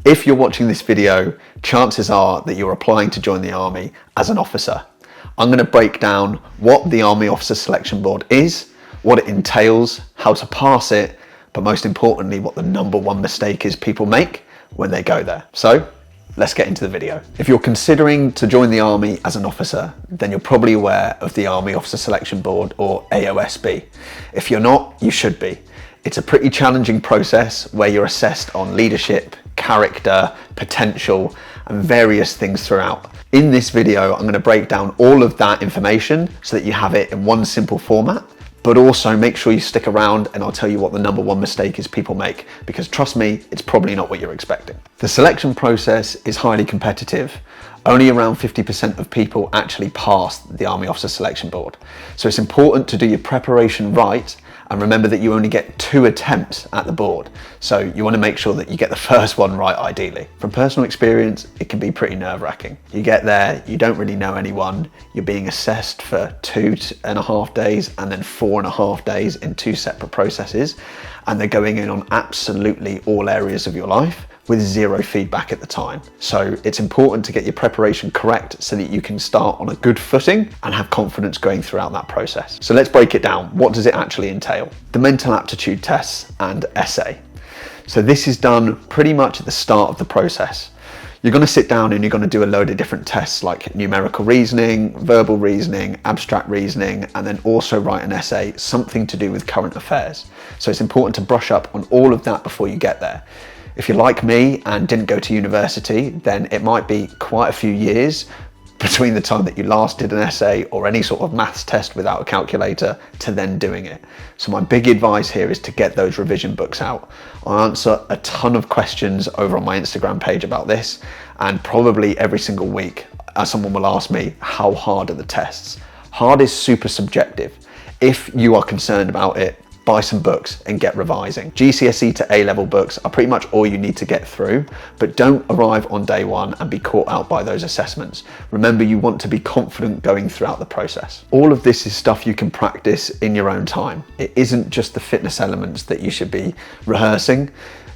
If you're watching this video, chances are that you're applying to join the Army as an officer. I'm going to break down what the Army Officer Selection Board is, what it entails, how to pass it, but most importantly, what the number one mistake is people make when they go there. So let's get into the video. If you're considering to join the Army as an officer, then you're probably aware of the Army Officer Selection Board, or AOSB. If you're not, you should be. It's a pretty challenging process where you're assessed on leadership, character, potential, and various things throughout. In this video, I'm going to break down all of that information so that you have it in one simple format, but also make sure you stick around and I'll tell you what the number one mistake is people make, because trust me, it's probably not what you're expecting. The selection process is highly competitive. Only around 50% of people actually pass the Army Officer Selection Board. So it's important to do your preparation right, and remember that you only get 2 attempts at the board. So you want to make sure that you get the first one right, ideally. From personal experience, it can be pretty nerve-wracking. You get there, you don't really know anyone, you're being assessed for 2.5 days and then 4.5 days in 2 separate processes, and they're going in on absolutely all areas of your life with 0 feedback at the time. So it's important to get your preparation correct so that you can start on a good footing and have confidence going throughout that process. So let's break it down. What does it actually entail? The mental aptitude tests and essay. So this is done pretty much at the start of the process. You're going to sit down and you're going to do a load of different tests like numerical reasoning, verbal reasoning, abstract reasoning, and then also write an essay, something to do with current affairs. So it's important to brush up on all of that before you get there. If you're like me and didn't go to university, then it might be quite a few years between the time that you last did an essay or any sort of maths test without a calculator to then doing it. So my big advice here is to get those revision books out. I answer a ton of questions over on my Instagram page about this, and probably every single week someone will ask me, how hard are the tests? Hard is super subjective. If you are concerned about it, buy some books and get revising. GCSE to A-level books are pretty much all you need to get through, but don't arrive on day one and be caught out by those assessments. Remember, you want to be confident going throughout the process. All of this is stuff you can practice in your own time. It isn't just the fitness elements that you should be rehearsing.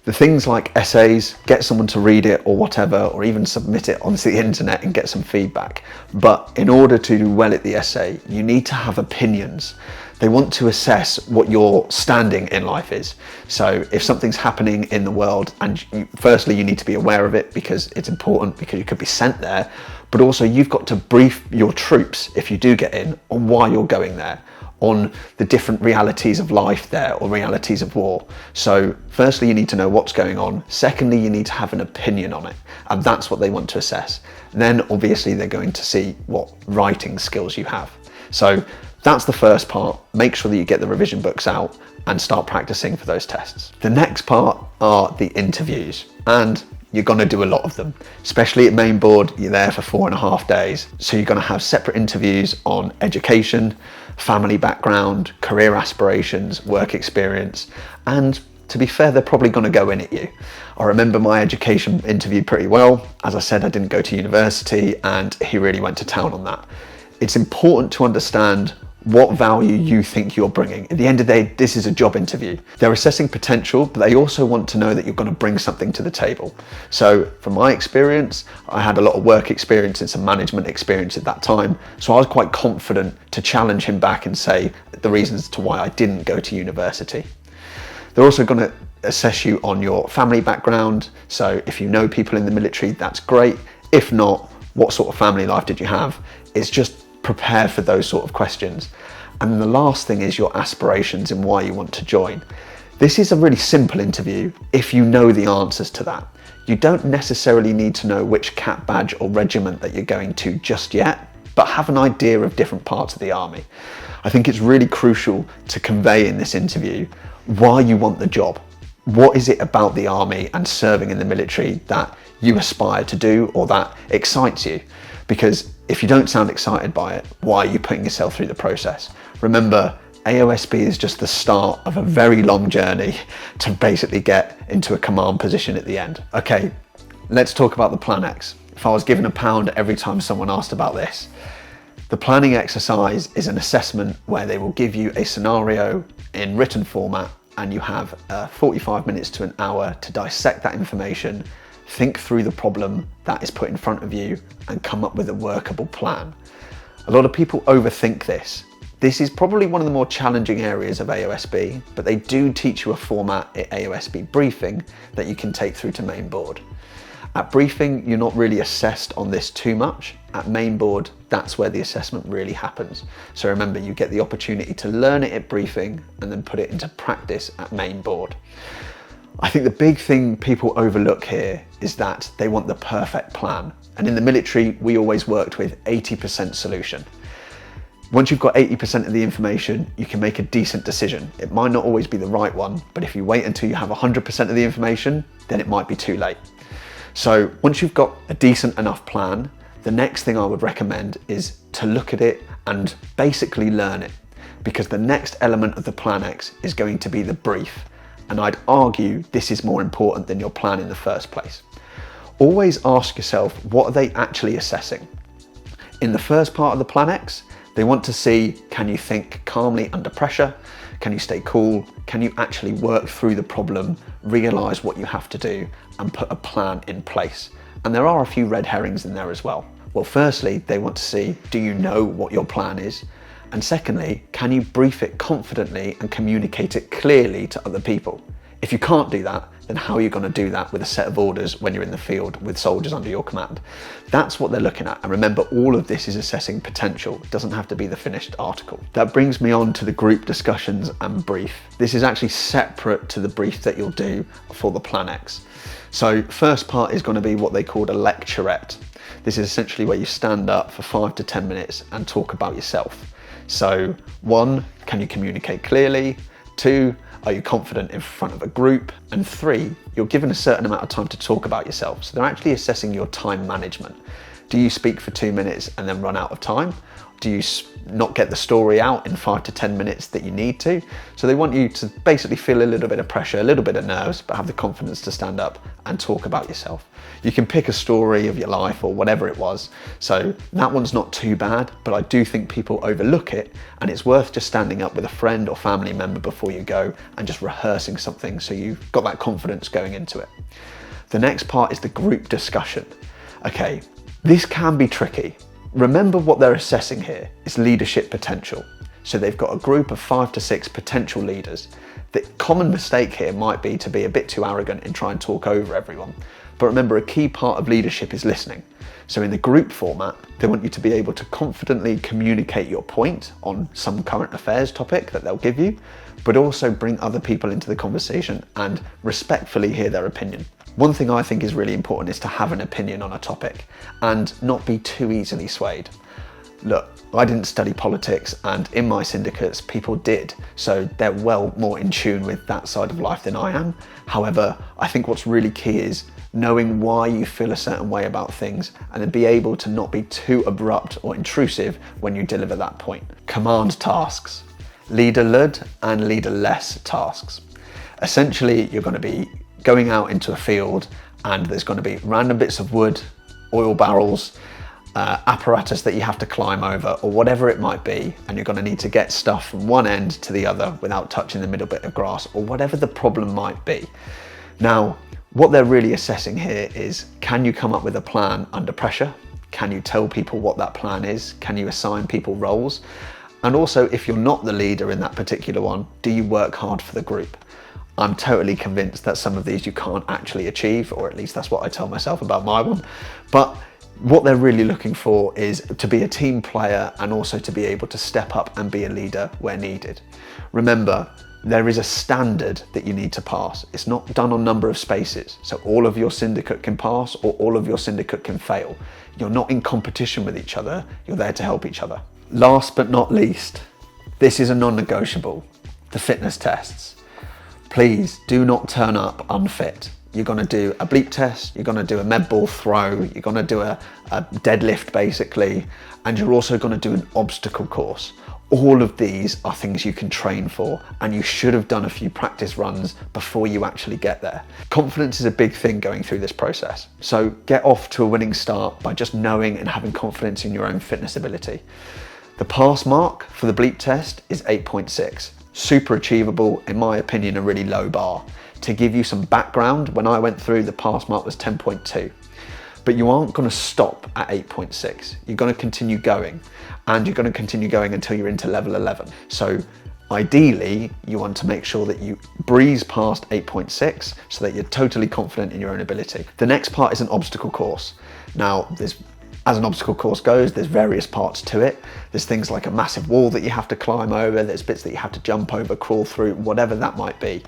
The things like essays, get someone to read it or whatever, or even submit it onto the internet and get some feedback. But in order to do well at the essay, you need to have opinions. They want to assess what your standing in life is. So if something's happening in the world, and firstly you need to be aware of it because it's important, because you could be sent there, but also you've got to brief your troops, if you do get in, on why you're going there, on the different realities of life there or realities of war. So firstly, you need to know what's going on. Secondly, you need to have an opinion on it, and that's what they want to assess. Then obviously they're going to see what writing skills you have. So that's the first part. Make sure that you get the revision books out and start practicing for those tests. The next part are the interviews, and you're going to do a lot of them, especially at main board. You're there for 4.5 days. So you're going to have separate interviews on education, family background, career aspirations, work experience, and to be fair, they're probably going to go in at you. I remember my education interview pretty well. As I said, I didn't go to university, and he really went to town on that. It's important to understand what value you think you're bringing. At the end of the day, this is a job interview. They're assessing potential, but they also want to know that you're going to bring something to the table. So from my experience, I had a lot of work experience and some management experience at that time. So I was quite confident to challenge him back and say the reasons to why I didn't go to university. They're also going to assess you on your family background. So if you know people in the military, that's great. If not, what sort of family life did you have? It's just prepare for those sort of questions. And then the last thing is your aspirations and why you want to join. This is a really simple interview if you know the answers to that. You don't necessarily need to know which cap badge or regiment that you're going to just yet, but have an idea of different parts of the army. I think it's really crucial to convey in this interview why you want the job. What is it about the army and serving in the military that you aspire to do or that excites you? Because if you don't sound excited by it, why are you putting yourself through the process? Remember, AOSB is just the start of a very long journey to basically get into a command position at the end. Okay, let's talk about the Plan X. If I was given £1 every time someone asked about this, the planning exercise is an assessment where they will give you a scenario in written format, and you have 45 minutes to an hour to dissect that information, think through the problem that is put in front of you and come up with a workable plan. A lot of people overthink this. This is probably one of the more challenging areas of AOSB, but they do teach you a format at AOSB briefing that you can take through to main board. At briefing, you're not really assessed on this too much. At main board, that's where the assessment really happens. So remember, you get the opportunity to learn it at briefing and then put it into practice at main board. I think the big thing people overlook here is that they want the perfect plan. And in the military, we always worked with 80% solution. Once you've got 80% of the information, you can make a decent decision. It might not always be the right one, but if you wait until you have 100% of the information, then it might be too late. So once you've got a decent enough plan, the next thing I would recommend is to look at it and basically learn it, because the next element of the Plan X is going to be the brief. And I'd argue this is more important than your plan in the first place. Always ask yourself, what are they actually assessing? In the first part of the Plan X, they want to see, can you think calmly under pressure? Can you stay cool? Can you actually work through the problem, realize what you have to do, and put a plan in place? And there are a few red herrings in there as well. Well, firstly, they want to see, do you know what your plan is? And secondly, can you brief it confidently and communicate it clearly to other people? If you can't do that, then how are you going to do that with a set of orders when you're in the field with soldiers under your command? That's what they're looking at. And remember, all of this is assessing potential. It doesn't have to be the finished article. That brings me on to the group discussions and brief. This is actually separate to the brief that you'll do for the Plan X. So first part is going to be what they call a lecturette. This is essentially where you stand up for 5 to 10 minutes and talk about yourself. So 1, can you communicate clearly? 2, are you confident in front of a group? And 3, you're given a certain amount of time to talk about yourself. So they're actually assessing your time management. Do you speak for 2 minutes and then run out of time? Do you not get the story out in 5 to 10 minutes that you need to? So they want you to basically feel a little bit of pressure, a little bit of nerves, but have the confidence to stand up and talk about yourself. You can pick a story of your life or whatever it was. So that one's not too bad, but I do think people overlook it, and it's worth just standing up with a friend or family member before you go and just rehearsing something so you've got that confidence going into it. The next part is the group discussion. Okay, this can be tricky. Remember, what they're assessing here is leadership potential. So they've got a group of 5 to 6 potential leaders. The common mistake here might be to be a bit too arrogant and try and talk over everyone. But remember, a key part of leadership is listening. So in the group format, they want you to be able to confidently communicate your point on some current affairs topic that they'll give you, but also bring other people into the conversation and respectfully hear their opinion. One thing I think is really important is to have an opinion on a topic and not be too easily swayed. Look, I didn't study politics, and in my syndicates people did, so they're well more in tune with that side of life than I am. However, I think what's really key is knowing why you feel a certain way about things, and then be able to not be too abrupt or intrusive when you deliver that point. Command tasks. Leader-led and leader-less tasks. Essentially, you're going to be going out into a field and there's going to be random bits of wood, oil barrels, apparatus that you have to climb over, or whatever it might be, and you're going to need to get stuff from one end to the other without touching the middle bit of grass, or whatever the problem might be. Now, what they're really assessing here is, can you come up with a plan under pressure? Can you tell people what that plan is? Can you assign people roles? And also, if you're not the leader in that particular one, do you work hard for the group? I'm totally convinced that some of these you can't actually achieve, or at least that's what I tell myself about my one. But what they're really looking for is to be a team player and also to be able to step up and be a leader where needed. Remember, there is a standard that you need to pass. It's not done on number of spaces. So all of your syndicate can pass or all of your syndicate can fail. You're not in competition with each other. You're there to help each other. Last but not least, this is a non-negotiable, the fitness tests. Please do not turn up unfit. You're going to do a bleep test, you're going to do a med ball throw, you're going to do a deadlift basically, and you're also going to do an obstacle course. All of these are things you can train for, and you should have done a few practice runs before you actually get there. Confidence is a big thing going through this process. So get off to a winning start by just knowing and having confidence in your own fitness ability. The pass mark for the bleep test is 8.6. super achievable, in my opinion, a really low bar. To give you some background, when I went through, the pass mark was 10.2. But you aren't going to stop at 8.6. You're going to continue going, and you're going to continue going until you're into level 11. So ideally, you want to make sure that you breeze past 8.6 so that you're totally confident in your own ability. The next part is an obstacle course. Now, as an obstacle course goes, there's various parts to it. There's things like a massive wall that you have to climb over, there's bits that you have to jump over, crawl through, whatever that might be.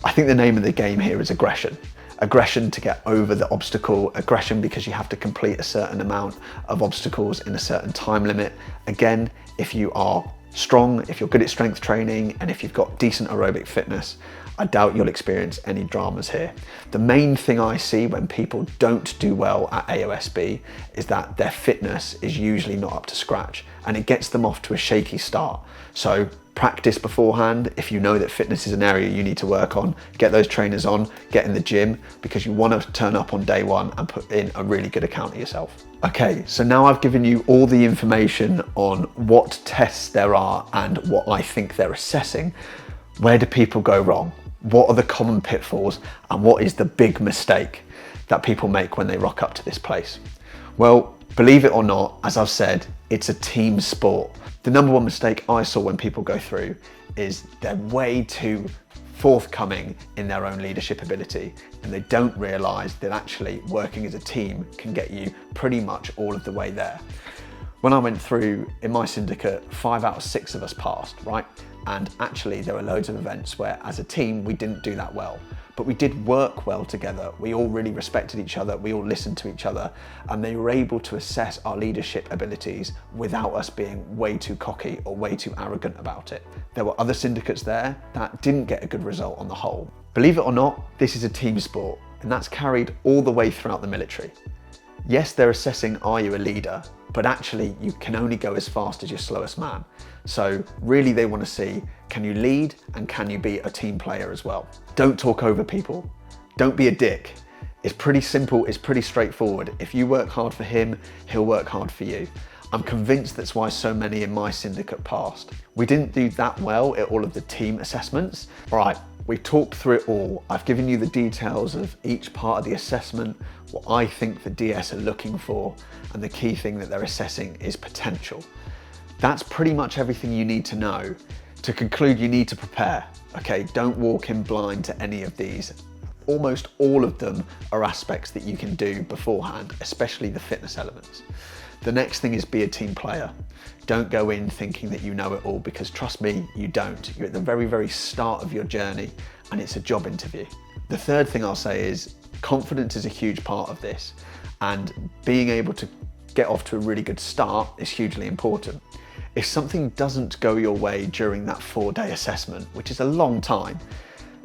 I think the name of the game here is aggression. Aggression to get over the obstacle, aggression because you have to complete a certain amount of obstacles in a certain time limit. Again, if you are strong, if you're good at strength training, and if you've got decent aerobic fitness, I doubt you'll experience any dramas here. The main thing I see when people don't do well at AOSB is that their fitness is usually not up to scratch, and it gets them off to a shaky start. So practice beforehand. If you know that fitness is an area you need to work on, get those trainers on, get in the gym, because you want to turn up on day one and put in a really good account of yourself. Okay, so now I've given you all the information on what tests there are and what I think they're assessing. Where do people go wrong? What are the common pitfalls, and what is the big mistake that people make when they rock up to this place? Well, believe it or not, as I've said, it's a team sport. The number one mistake I saw when people go through is they're way too forthcoming in their own leadership ability, and they don't realise that actually working as a team can get you pretty much all of the way there. When I went through in my syndicate, 5 out of 6 of us passed, right? And actually there were loads of events where as a team we didn't do that well, but we did work well together. We all really respected each other, we all listened to each other, and they were able to assess our leadership abilities without us being way too cocky or way too arrogant about it. There were other syndicates there that didn't get a good result on the whole. Believe it or not, this is a team sport, and that's carried all the way throughout the military. Yes, they're assessing, are you a leader? But actually you can only go as fast as your slowest man. So really they want to see, can you lead and can you be a team player as well? Don't talk over people. Don't be a dick. It's pretty simple, it's pretty straightforward. If you work hard for him, he'll work hard for you. I'm convinced that's why so many in my syndicate passed. We didn't do that well at all of the team assessments. All right, we talked through it all. I've given you the details of each part of the assessment, what I think the DS are looking for, and the key thing that they're assessing is potential. That's pretty much everything you need to know. To conclude, you need to prepare. Okay, don't walk in blind to any of these. Almost all of them are aspects that you can do beforehand, especially the fitness elements. The next thing is be a team player. Don't go in thinking that you know it all, because trust me, you don't. You're at the very, very start of your journey and it's a job interview. The third thing I'll say is confidence is a huge part of this, and being able to get off to a really good start is hugely important. If something doesn't go your way during that 4-day assessment, which is a long time,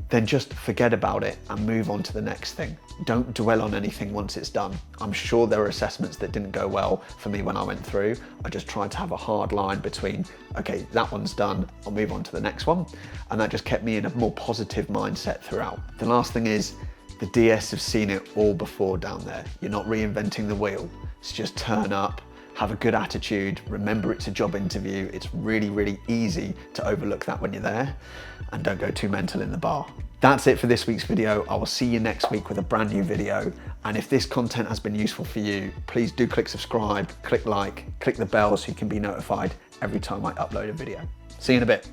then just forget about it and move on to the next thing. Don't dwell on anything once it's done. I'm sure there are assessments that didn't go well for me when I went through. I just tried to have a hard line between, okay, that one's done, I'll move on to the next one. And that just kept me in a more positive mindset throughout. The last thing is, the DS have seen it all before down there. You're not reinventing the wheel. It's just turn up, have a good attitude, remember it's a job interview. It's really, really easy to overlook that when you're there, and don't go too mental in the bar. That's it for this week's video. I will see you next week with a brand new video. And if this content has been useful for you, please do click subscribe, click like, click the bell so you can be notified every time I upload a video. See you in a bit.